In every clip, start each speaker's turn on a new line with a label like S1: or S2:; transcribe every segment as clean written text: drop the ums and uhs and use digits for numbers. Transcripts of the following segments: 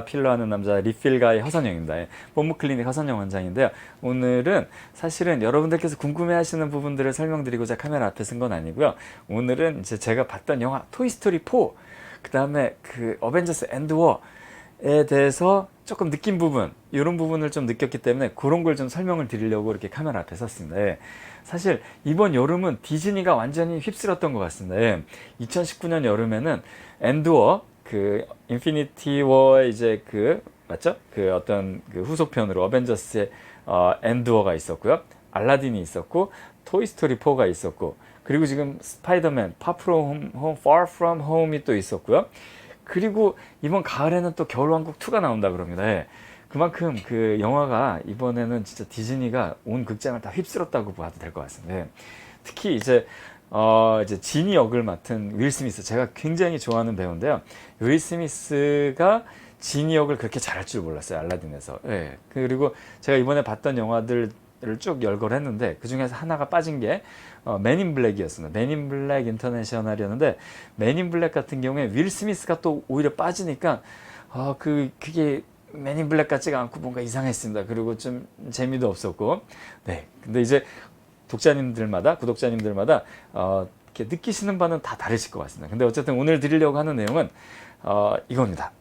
S1: 필러하는 남자 리필가의 허선영입니다. 봄무클리닉 허선영 원장인데요. 오늘은 사실은 여러분들께서 궁금해하시는 부분들을 설명드리고자 카메라 앞에 쓴 건 아니고요. 오늘은 이제 제가 봤던 영화 토이스토리 4, 그 다음에 그 어벤져스 엔드워에 대해서 조금 느낀 부분, 이런 부분을 좀 느꼈기 때문에 그런 걸 좀 설명을 드리려고 이렇게 카메라 앞에 섰습니다. 사실 이번 여름은 디즈니가 완전히 휩쓸었던 것 같습니다. 2019년 여름에는 엔드워, 그 인피니티 워의 이제 그 맞죠? 그 어떤 그 후속편으로 어벤져스의 엔드워가 있었고요. 알라딘이 있었고, 토이스토리 4가 있었고, 그리고 지금 스파이더맨 Far From Home이 또 있었고요. 그리고 이번 가을에는 또 겨울왕국 2가 나온다 그럽니다. 그만큼 그 영화가 이번에는 진짜 디즈니가 온 극장을 다 휩쓸었다고 봐도 될 것 같습니다. 특히 이제 지니 역을 맡은 윌 스미스, 제가 굉장히 좋아하는 배우인데요. 윌 스미스가 지니 역을 그렇게 잘할 줄 몰랐어요, 알라딘에서. 그리고 제가 이번에 봤던 영화들을 쭉 열거를 했는데 그 중에서 하나가 빠진 게 맨인 블랙이었습니다. 맨인 블랙 인터내셔널이었는데, 맨인 블랙 같은 경우에 윌 스미스가 또 오히려 빠지니까 그게 맨인 블랙 같지가 않고 뭔가 이상했습니다. 그리고 좀 재미도 없었고. 근데 이제 구독자님들마다 이렇게 느끼시는 바는 다 다르실 것 같습니다. 근데 어쨌든 오늘 드리려고 하는 내용은 이겁니다.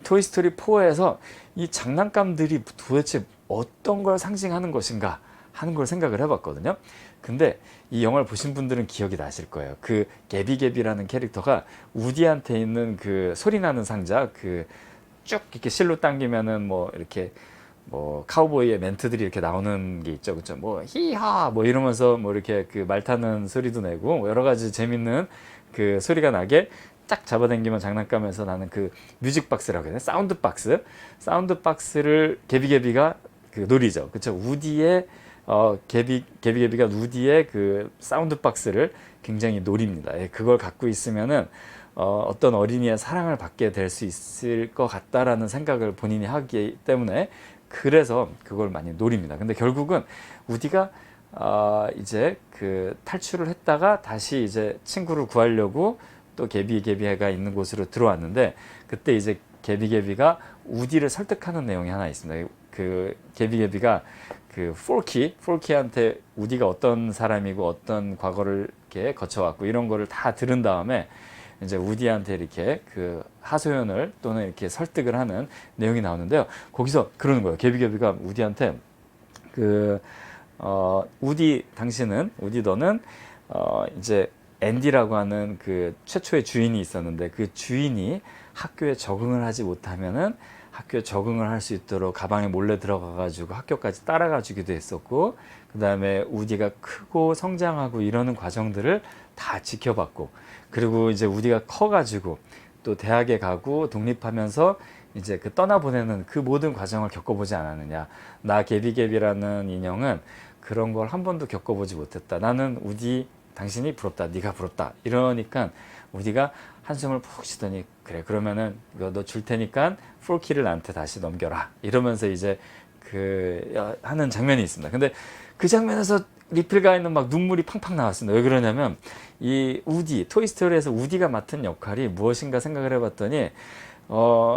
S1: 토이스토리 4에서 이 장난감들이 도대체 어떤 걸 상징하는 것인가 하는 걸 생각을 해봤거든요. 근데 이 영화를 보신 분들은 기억이 나실 거예요. 그 개비개비라는 캐릭터가 우디한테 있는 그 소리나는 상자, 그 쭉 이렇게 실로 당기면은 뭐 이렇게 뭐 카우보이의 멘트들이 이렇게 나오는 게 있죠, 그렇죠? 뭐 히하 뭐 이러면서 뭐 이렇게 그 말 타는 소리도 내고, 뭐 여러 가지 재밌는 그 소리가 나게 딱 잡아당기면 장난감에서 나는 그 뮤직박스라고 해야 되나? 사운드박스를 개비개비가 그 노리죠, 그렇죠? 우디의 개비개비가 우디의 그 사운드박스를 굉장히 노립니다. 그걸 갖고 있으면은 어떤 어린이의 사랑을 받게 될 수 있을 것 같다라는 생각을 본인이 하기 때문에 그래서 그걸 많이 노립니다. 근데 결국은 우디가 이제 그 탈출을 했다가 다시 이제 친구를 구하려고 또 개비개비가 있는 곳으로 들어왔는데, 그때 이제 개비개비가 우디를 설득하는 내용이 하나 있습니다. 그 개비개비가 그 폴키한테 우디가 어떤 사람이고 어떤 과거를 이렇게 거쳐왔고 이런 거를 다 들은 다음에 이제 우디한테 이렇게 그 하소연을 또는 이렇게 설득을 하는 내용이 나오는데요. 거기서 그러는 거예요. 개비개비가 우디한테 우디 너는 이제 앤디라고 하는 그 최초의 주인이 있었는데, 그 주인이 학교에 적응을 하지 못하면은 학교에 적응을 할 수 있도록 가방에 몰래 들어가 가지고 학교까지 따라가 주기도 했었고, 그 다음에 우디가 크고 성장하고 이러는 과정들을 다 지켜봤고, 그리고 이제 우디가 커가지고 또 대학에 가고 독립하면서 이제 그 떠나보내는 그 모든 과정을 겪어보지 않았느냐. 나 개비개비라는 인형은 그런 걸 한 번도 겪어보지 못했다. 나는 우디, 당신이 부럽다. 네가 부럽다. 이러니까 우디가 한숨을 푹 쉬더니, 그래 그러면은 이거 너 줄 테니까 폴키를 나한테 다시 넘겨라. 이러면서 이제 그 하는 장면이 있습니다. 근데 그 장면에서 리필가이는 막 눈물이 팡팡 나왔습니다. 왜 그러냐면 이 우디, 토이스토리에서 우디가 맡은 역할이 무엇인가 생각을 해봤더니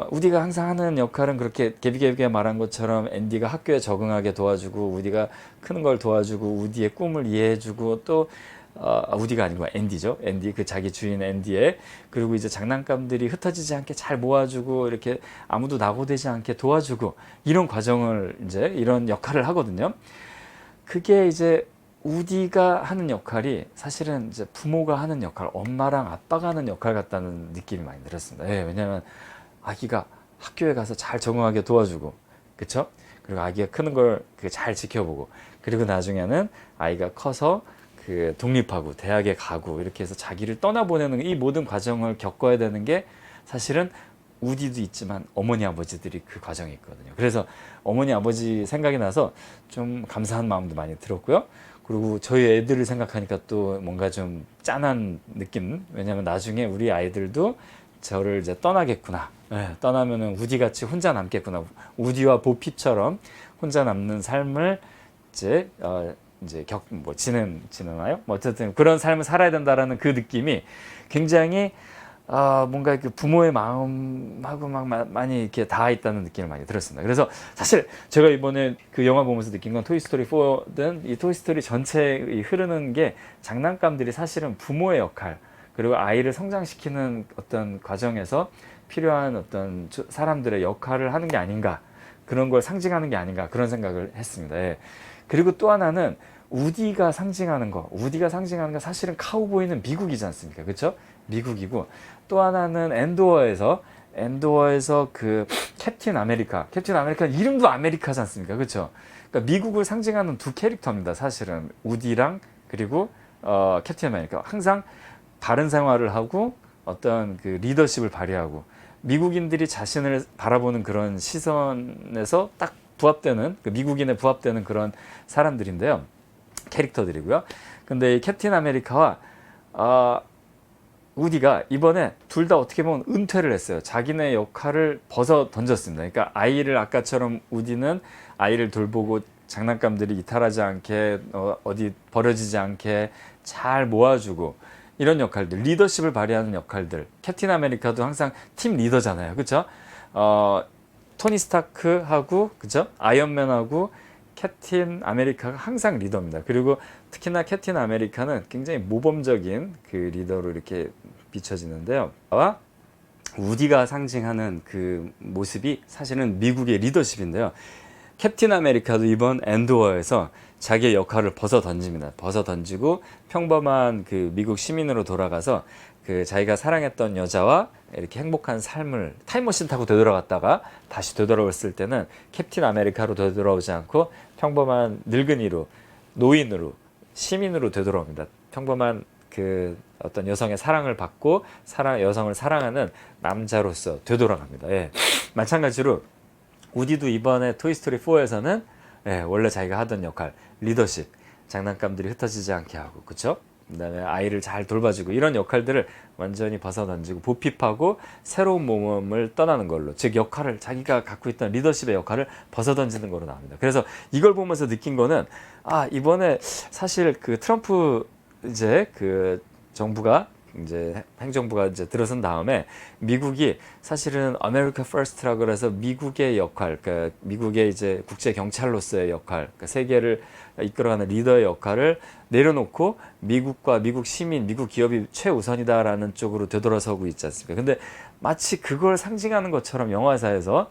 S1: 우디가 항상 하는 역할은 그렇게 개비개비가 말한 것처럼 앤디가 학교에 적응하게 도와주고, 우디가 크는 걸 도와주고, 우디의 꿈을 이해해주고, 또 우디가 아니고 앤디죠. 앤디, 그 자기 주인 앤디의, 그리고 이제 장난감들이 흩어지지 않게 잘 모아주고 이렇게 아무도 낙오되지 않게 도와주고, 이런 과정을 이제 이런 역할을 하거든요. 그게 이제 우디가 하는 역할이 사실은 이제 부모가 하는 역할, 엄마랑 아빠가 하는 역할 같다는 느낌이 많이 들었습니다. 왜냐하면 아기가 학교에 가서 잘 적응하게 도와주고, 그쵸? 그리고 아기가 크는 걸 잘 지켜보고, 그리고 나중에는 아이가 커서 그 독립하고 대학에 가고 이렇게 해서 자기를 떠나보내는 이 모든 과정을 겪어야 되는 게 사실은 우디도 있지만 어머니 아버지들이 그 과정이 있거든요. 그래서 어머니 아버지 생각이 나서 좀 감사한 마음도 많이 들었고요. 그리고 저희 애들을 생각하니까 또 뭔가 좀 짠한 느낌. 왜냐면 나중에 우리 아이들도 저를 이제 떠나겠구나. 떠나면은 우디같이 혼자 남겠구나. 우디와 보피처럼 혼자 남는 삶을 이제 지내나요? 어쨌든 그런 삶을 살아야 된다라는 그 느낌이 굉장히 뭔가 그 부모의 마음하고 막 많이 이렇게 닿아 있다는 느낌을 많이 들었습니다. 그래서 사실 제가 이번에 그 영화 보면서 느낀 건 토이스토리 4든 이 토이스토리 전체의 흐르는 게 장난감들이 사실은 부모의 역할, 그리고 아이를 성장시키는 어떤 과정에서 필요한 어떤 사람들의 역할을 하는 게 아닌가, 그런 걸 상징하는 게 아닌가, 그런 생각을 했습니다. 예. 그리고 또 하나는 우디가 상징하는 거 사실은 카우보이는 미국이지 않습니까? 그렇죠? 미국이고, 또 하나는 엔도어에서 그 캡틴 아메리카 이름도 아메리카지 않습니까? 그렇죠? 그러니까 미국을 상징하는 두 캐릭터입니다. 사실은 우디랑 그리고 캡틴 아메리카, 항상 바른 생활을 하고 어떤 그 리더십을 발휘하고 미국인들이 자신을 바라보는 그런 시선에서 딱 부합되는, 그 미국인에 부합되는 그런 사람들인데요. 캐릭터들이고요. 근데 이 캡틴 아메리카와 우디가 이번에 둘 다 어떻게 보면 은퇴를 했어요. 자기네 역할을 벗어 던졌습니다. 그러니까 아이를, 아까처럼 우디는 아이를 돌보고 장난감들이 이탈하지 않게, 어디 버려지지 않게 잘 모아주고, 이런 역할들, 리더십을 발휘하는 역할들. 캡틴 아메리카도 항상 팀 리더잖아요. 그렇죠? 토니 스타크하고, 그죠? 아이언맨하고 캡틴 아메리카가 항상 리더입니다. 그리고 특히나 캡틴 아메리카는 굉장히 모범적인 그 리더로 이렇게 비춰지는데요. 우디가 상징하는 그 모습이 사실은 미국의 리더십인데요. 캡틴 아메리카도 이번 엔드워에서 자기의 역할을 벗어 던집니다. 벗어 던지고 평범한 그 미국 시민으로 돌아가서 그 자기가 사랑했던 여자와 이렇게 행복한 삶을, 타임머신 타고 되돌아갔다가 다시 되돌아왔을 때는 캡틴 아메리카로 되돌아오지 않고 평범한 늙은이로, 노인으로, 시민으로 되돌아옵니다. 평범한 그 어떤 여성의 사랑을 받고 여성을 사랑하는 남자로서 되돌아갑니다. 예. 마찬가지로 우디도 이번에 토이스토리 4에서는 원래 자기가 하던 역할, 리더십, 장난감들이 흩어지지 않게 하고, 그쵸? 그 다음에 아이를 잘 돌봐주고, 이런 역할들을 완전히 벗어던지고 보핍하고 새로운 몸을 떠나는 걸로, 즉 역할을, 자기가 갖고 있던 리더십의 역할을 벗어던지는 걸로 나옵니다. 그래서 이걸 보면서 느낀 거는, 이번에 사실 그 트럼프 이제 그 정부가, 이제 행정부가 이제 들어선 다음에 미국이 사실은 아메리카 퍼스트라고 그래서 미국의 역할, 그러니까 미국의 이제 국제 경찰로서의 역할, 그러니까 세계를 이끌어가는 리더의 역할을 내려놓고 미국과 미국 시민, 미국 기업이 최우선이다라는 쪽으로 되돌아서고 있지 않습니까? 근데 마치 그걸 상징하는 것처럼 영화사에서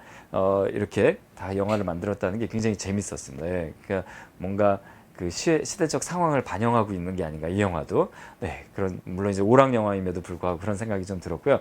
S1: 이렇게 다 영화를 만들었다는 게 굉장히 재밌었습니다. 예. 그러니까 뭔가 그 시대적 상황을 반영하고 있는 게 아닌가, 이 영화도. 네, 그런, 물론 이제 오락 영화임에도 불구하고 그런 생각이 좀 들었고요.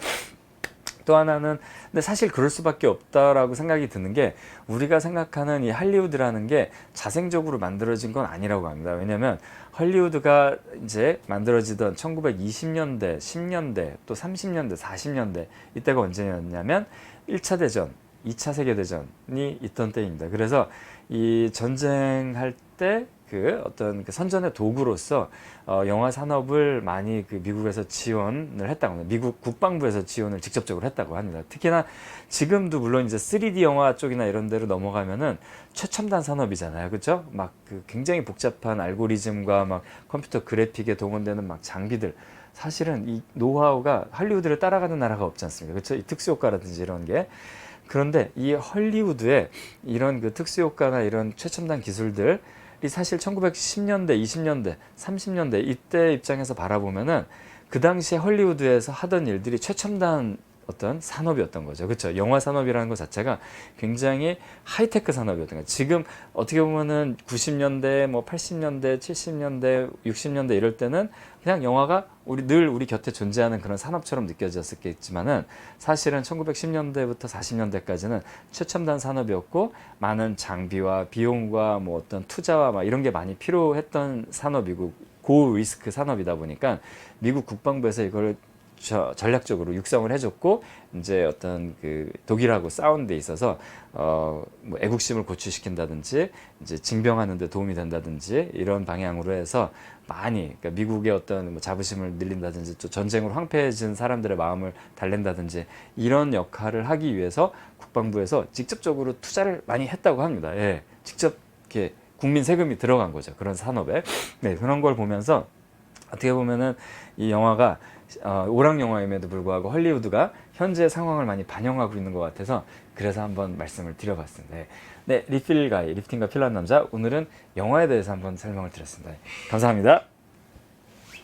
S1: 또 하나는, 근데 사실 그럴 수밖에 없다라고 생각이 드는 게, 우리가 생각하는 이 할리우드라는 게 자생적으로 만들어진 건 아니라고 합니다. 왜냐면 할리우드가 이제 만들어지던 1920년대, 10년대, 또 30년대, 40년대, 이때가 언제였냐면 1차 대전, 2차 세계대전이 있던 때입니다. 그래서 이 전쟁할 때 그 어떤 그 선전의 도구로서 영화 산업을 많이 그 미국에서 지원을 했다고 합니다. 미국 국방부에서 지원을 직접적으로 했다고 합니다. 특히나 지금도 물론 이제 3D 영화 쪽이나 이런 데로 넘어가면은 최첨단 산업이잖아요. 그렇죠? 막 그 굉장히 복잡한 알고리즘과 막 컴퓨터 그래픽에 동원되는 막 장비들. 사실은 이 노하우가 할리우드를 따라가는 나라가 없지 않습니까? 그렇죠? 이 특수효과라든지 이런 게. 그런데 이 헐리우드의 이런 그 특수효과나 이런 최첨단 기술들이 사실 1910년대, 20년대, 30년대 이때 입장에서 바라보면은 그 당시에 헐리우드에서 하던 일들이 최첨단 어떤 산업이었던 거죠. 그렇죠? 영화 산업이라는 것 자체가 굉장히 하이테크 산업이었던 거예요. 지금 어떻게 보면은 90년대, 뭐 80년대, 70년대, 60년대 이럴 때는 그냥 영화가 늘 우리 곁에 존재하는 그런 산업처럼 느껴졌었겠지만은 사실은 1910년대부터 40년대까지는 최첨단 산업이었고, 많은 장비와 비용과 뭐 어떤 투자와 막 이런 게 많이 필요했던 산업이고, 고리스크 산업이다 보니까 미국 국방부에서 이걸 전략적으로 육성을 해줬고, 이제 어떤 그 독일하고 싸운 데 있어서 뭐 애국심을 고취시킨다든지, 이제 징병하는 데 도움이 된다든지, 이런 방향으로 해서 많이, 그러니까 미국의 어떤 뭐 자부심을 늘린다든지, 또 전쟁으로 황폐해진 사람들의 마음을 달랜다든지, 이런 역할을 하기 위해서 국방부에서 직접적으로 투자를 많이 했다고 합니다. 예, 직접 이렇게 국민 세금이 들어간 거죠, 그런 산업에. 네, 그런 걸 보면서 어떻게 보면은 이 영화가 오락 영화임에도 불구하고 헐리우드가 현재 상황을 많이 반영하고 있는 것 같아서 그래서 한번 말씀을 드려봤습니다. 네, 리필 가이, 리프팅과 필요한 남자, 오늘은 영화에 대해서 한번 설명을 드렸습니다. 감사합니다.